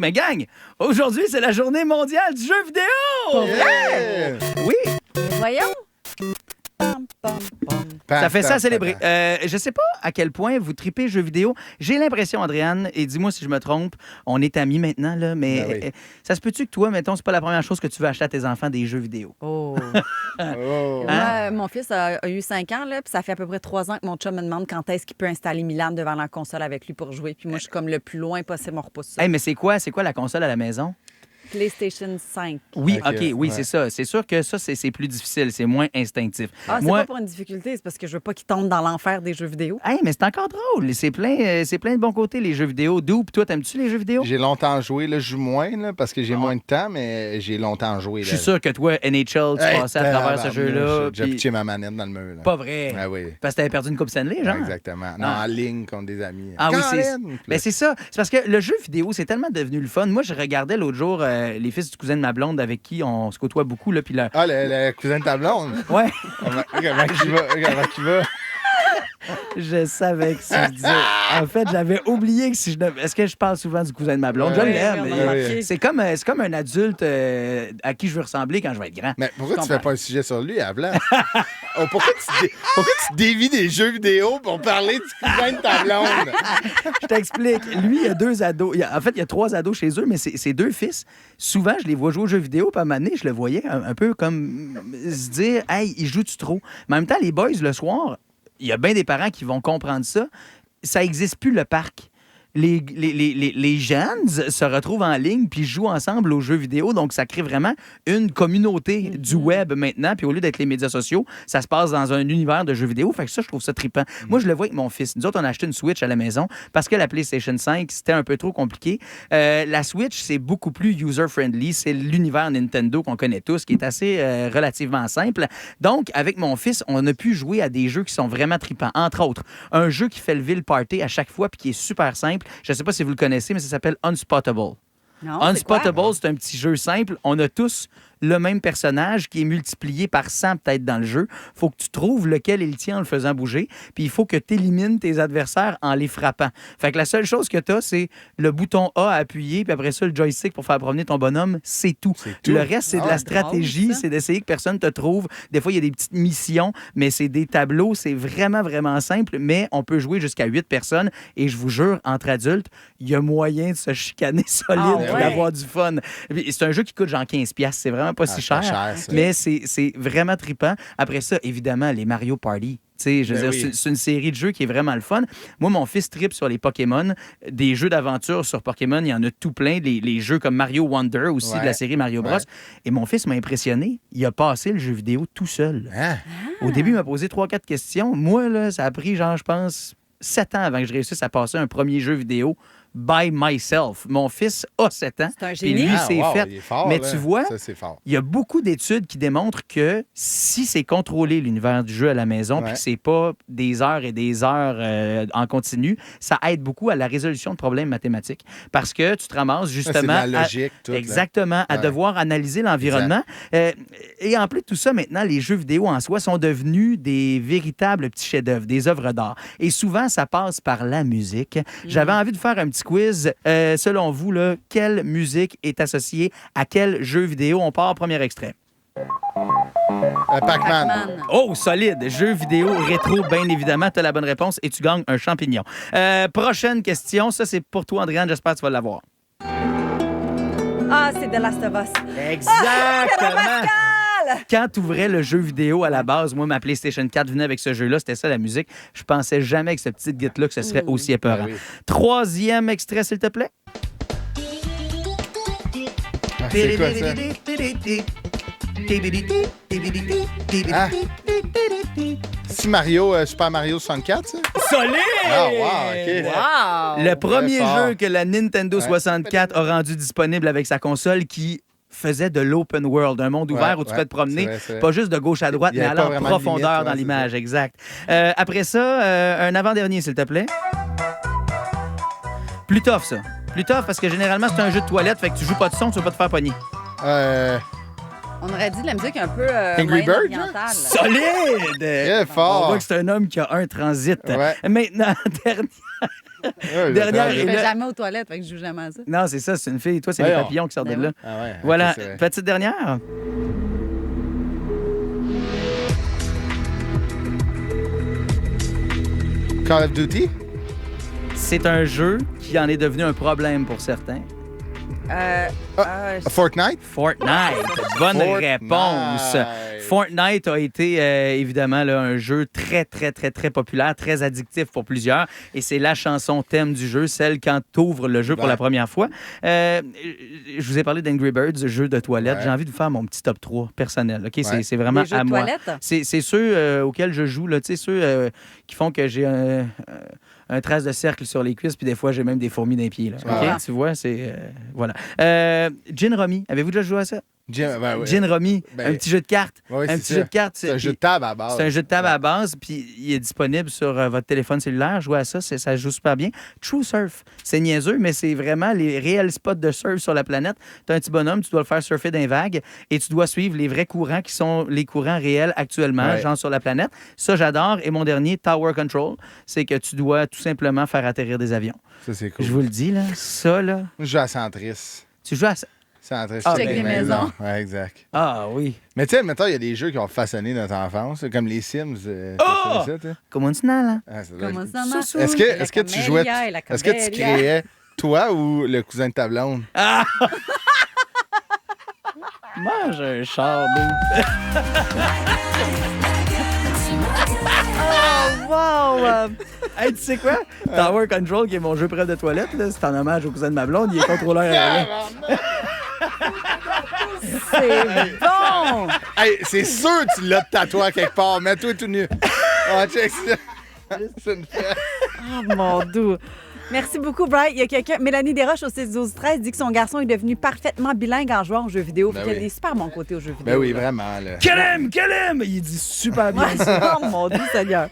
Mais gang, aujourd'hui, c'est la journée mondiale du jeu vidéo! Yeah! Oui, Voyons. ça fait ça à célébrer. Je sais pas à quel point vous tripez jeux vidéo. J'ai l'impression, Andréane, et dis-moi si je me trompe, on est amis maintenant, là, mais Ben oui. ça se peut-tu que toi, mettons, c'est pas la première chose que tu veux acheter à tes enfants, des jeux vidéo? Oh. Oh. Hein? Mon fils a eu 5 ans, là, puis ça fait à peu près 3 ans que mon chum me demande quand est-ce qu'il peut installer Milan devant la console avec lui pour jouer. Puis moi, je suis comme le plus loin possible, on repousse ça. Hey, mais c'est quoi la console à la maison? PlayStation 5. Oui, Ok, OK, oui, ouais. c'est ça. C'est sûr que ça, c'est plus difficile, c'est moins instinctif. Ah, c'est Moi, pas pour une difficulté, c'est parce que je veux pas qu'il tombe dans l'enfer des jeux vidéo. hey, mais c'est encore drôle. C'est plein de bons côtés, les jeux vidéo. Doupe, toi, t'aimes-tu les jeux vidéo? J'ai longtemps joué. Là, je joue moins là, parce que j'ai moins de temps, mais j'ai longtemps joué. Je suis sûr que toi, NHL, tu passais à travers ce jeu-là. J'ai puis- pitché ma manette dans le mur. Là. Pas vrai. Ah oui. Parce que t'avais perdu une Coupe Stanley, genre? Exactement. Non, Ah. en ligne contre des amis. Ah oui, c'est. Colin! Ben, c'est ça. C'est parce que le jeu vidéo, c'est tellement devenu le fun. Moi, je regardais l'autre jour les fils du cousin de ma blonde avec qui on se côtoie beaucoup. Là, puis là... Ah, le cousin de ta blonde. Ouais, Comment tu vas? je savais que si je disais. En fait, j'avais oublié que si je. Est-ce que je parle souvent du cousin de ma blonde? Je Ouais, l'aime. oui, mais on a remarqué. c'est comme un adulte à qui je veux ressembler quand je vais être grand. Mais pourquoi Je tu fais comprends. pas un sujet sur lui à blanc? Oh, pourquoi tu dévies des jeux vidéo pour parler du cousin de ta blonde? Je t'explique. Lui, il y a 2 ados. En fait, il y a 3 ados chez eux, mais c'est 2 fils. Souvent, je les vois jouer aux jeux vidéo, puis à un moment donné, je le voyais un peu comme se dire « Hey, ils jouent-tu trop? » Mais en même temps, les boys, le soir, il y a bien des parents qui vont comprendre ça. Ça n'existe plus, le parc. Les jeunes se retrouvent en ligne puis jouent ensemble aux jeux vidéo. Donc, ça crée vraiment une communauté du web maintenant. Puis au lieu d'être les médias sociaux, ça se passe dans un univers de jeux vidéo. Fait que ça, je trouve ça trippant. Moi, je le vois avec mon fils. Nous autres, on a acheté une Switch à la maison parce que la PlayStation 5, c'était un peu trop compliqué. La Switch, c'est beaucoup plus user-friendly. C'est l'univers Nintendo qu'on connaît tous, qui est assez relativement simple. Donc, avec mon fils, on a pu jouer à des jeux qui sont vraiment trippants. Entre autres, un jeu qui fait lever le party à chaque fois puis qui est super simple. Je ne sais pas si vous le connaissez, mais ça s'appelle Unspottable. Non, c'est quoi? Unspottable, c'est un petit jeu simple. On a tous le même personnage qui est multiplié par 100 peut-être dans le jeu. Il faut que tu trouves lequel il tient en le faisant bouger, puis il faut que tu élimines tes adversaires en les frappant. Fait que la seule chose que tu as, c'est le bouton A à appuyer, puis après ça, le joystick pour faire promener ton bonhomme, c'est tout. tout. Le reste, c'est de Ah, la drôle, stratégie, ça. c'est d'essayer que personne te trouve. Des fois, il y a des petites missions, mais c'est des tableaux, c'est vraiment, vraiment simple, mais on peut jouer jusqu'à 8 personnes, et je vous jure, entre adultes, il y a moyen de se chicaner solide Ah, pour ouais. avoir du fun. Puis c'est un jeu qui coûte genre 15$, c'est vraiment pas si c'est cher, pas cher, ça. mais c'est vraiment trippant. Après ça, évidemment, les Mario Party. Tu sais, je veux Ben dire, oui. c'est une série de jeux qui est vraiment le fun. Moi, mon fils trippe sur les Pokémon. Des jeux d'aventure sur Pokémon, il y en a tout plein. Les jeux comme Mario Wonder aussi, Ouais. de la série Mario Bros. Ouais. Et mon fils m'a impressionné. Il a passé le jeu vidéo tout seul. Hein? Au début, il m'a posé 3-4 questions. Moi, là, ça a pris, genre, je pense, 7 ans avant que je réussisse à passer un premier jeu vidéo by myself. Mon fils a 7 ans. C'est un Puis génie. lui, Ah, c'est wow, fait. il est fort, Mais là. tu vois, Ça, c'est fort. il y a beaucoup d'études qui démontrent que si c'est contrôlé l'univers du jeu à la maison, puis Ouais. que c'est pas des heures et des heures en continu, ça aide beaucoup à la résolution de problèmes mathématiques. Parce que tu te ramasses C'est de justement la à- logique, tout. là. exactement, à Ouais. devoir analyser l'environnement. Et en plus de tout ça, maintenant, les jeux vidéo en soi sont devenus des véritables petits chefs-d'œuvre, des œuvres d'art. Et souvent, ça passe par la musique. J'avais envie de faire un petit quiz. Selon vous, là, quelle musique est associée à quel jeu vidéo? On part, premier extrait. Pac-Man. Pac-Man. Oh, solide. Jeu vidéo rétro, bien évidemment. Tu as la bonne réponse et tu gagnes un champignon. Prochaine question. Ça, c'est pour toi, Andréane. J'espère que tu vas l'avoir. Ah, c'est The Last of Us. Exactement. Pascal! Quand tu ouvrais le jeu vidéo à la base, moi, ma PlayStation 4 venait avec ce jeu-là. C'était ça, la musique. Je pensais jamais avec ce petit git-là que ce serait aussi épeurant. Ben oui. Troisième extrait, s'il te plaît. Ah, c'est quoi ça? Ah. C'est Super Mario 64, ça? Solide! Ah, wow, OK. Wow! Le premier Très fort. jeu que la Nintendo Ouais. 64 a rendu disponible avec sa console qui faisait de l'open world, un monde ouvert Ouais, où tu ouais, peux te promener, c'est vrai, c'est vrai. pas juste de gauche à droite, Il y mais avait aller pas en vraiment de profondeur limite, dans ouais, l'image, c'est ça. exact. Après ça, un avant-dernier, s'il te plaît. Plus tough, ça. Plus tough, parce que généralement, c'est un jeu de toilette, fait que tu joues pas de son, tu vas pas te faire pogner. On aurait dit de la musique un peu Angry Birds, moyen-orientale. Solide! Très On fort. voit que c'est un homme qui a un transit. Ouais. Maintenant, Ouais, dernière le- Je et vais là- jamais aux toilettes, fait que je joue jamais à ça. Non, c'est ça, c'est une fille. Toi, c'est les Voyons. papillons qui sortent Ben de là. Ah ouais, ok, Voilà. c'est vrai. Petite dernière. Call of Duty? C'est un jeu qui en est devenu un problème pour certains. Fortnite? Fortnite. Bonne Fortnite. réponse. Fortnite a été évidemment là, un jeu très, très, très, très populaire, très addictif pour plusieurs. Et c'est la chanson thème du jeu, celle quand tu ouvres le jeu pour Ouais. la première fois. Je vous ai parlé d'Angry Birds, jeu de toilette. Ouais. J'ai envie de vous faire mon petit top 3 personnel. OK? Ouais. C'est vraiment Les jeux à de moi. toilette? C'est ceux auxquels je joue, là, tu sais, ceux qui font que j'ai un trace de cercle sur les cuisses, puis des fois, j'ai même des fourmis dans les pieds. Là. Ouais. OK? Tu vois, c'est... voilà. Gin Rummy. Avez-vous déjà joué à ça? Ben, ouais. Gin Rummy. Ben, Un petit jeu de cartes. ouais, un c'est petit ça. jeu de cartes. C'est un jeu de table à base. C'est un jeu de table à base, puis il est disponible sur votre téléphone cellulaire. Jouer à ça, ça joue super bien. True Surf, c'est niaiseux, mais c'est vraiment les réels spots de surf sur la planète. Tu as un petit bonhomme, tu dois le faire surfer dans les vagues et tu dois suivre les vrais courants qui sont les courants réels actuellement, Ouais. genre sur la planète. Ça, j'adore. Et mon dernier, Tower Control, c'est que tu dois tout simplement faire atterrir des avions. Ça, c'est cool. Je vous le dis, là, ça, là, Je joue à Centris. tu joues à ça. Centris, Ah, c'est check des les maisons. Ouais, exact. Ah oui. Mais tu sais, mettons, il y a des jeux qui ont façonné notre enfance, comme les Sims. Oh! C'est ça, tu sais? Comment tu n'as, là? Ah, ça doit Comment être- ça marche? Est-ce que tu jouais... camélia et la Est-ce que tu camélia. créais toi ou le cousin de ta blonde? Mange un char d'eau. Wow! Hey, tu sais quoi? Tower Control, qui est mon jeu preuve de toilette, là, c'est en hommage au cousin de ma blonde, il est contrôleur aérien. C'est bon! Hey, c'est sûr que tu l'as tatoué à quelque part. Mets-toi tout nu. Ah, check ça. C'est une fête. Oh, mon doux. Merci beaucoup, Brian. Il y a quelqu'un, Mélanie Desroches au 6-12-13, dit que son garçon est devenu parfaitement bilingue en jouant aux jeux vidéo. Ben Fait qu'il y a oui. des super bons côtés aux jeux vidéo. Ben oui, là. vraiment, là. Quel aime! Il dit super bien Ouais, ça. oh, mon Dieu Seigneur.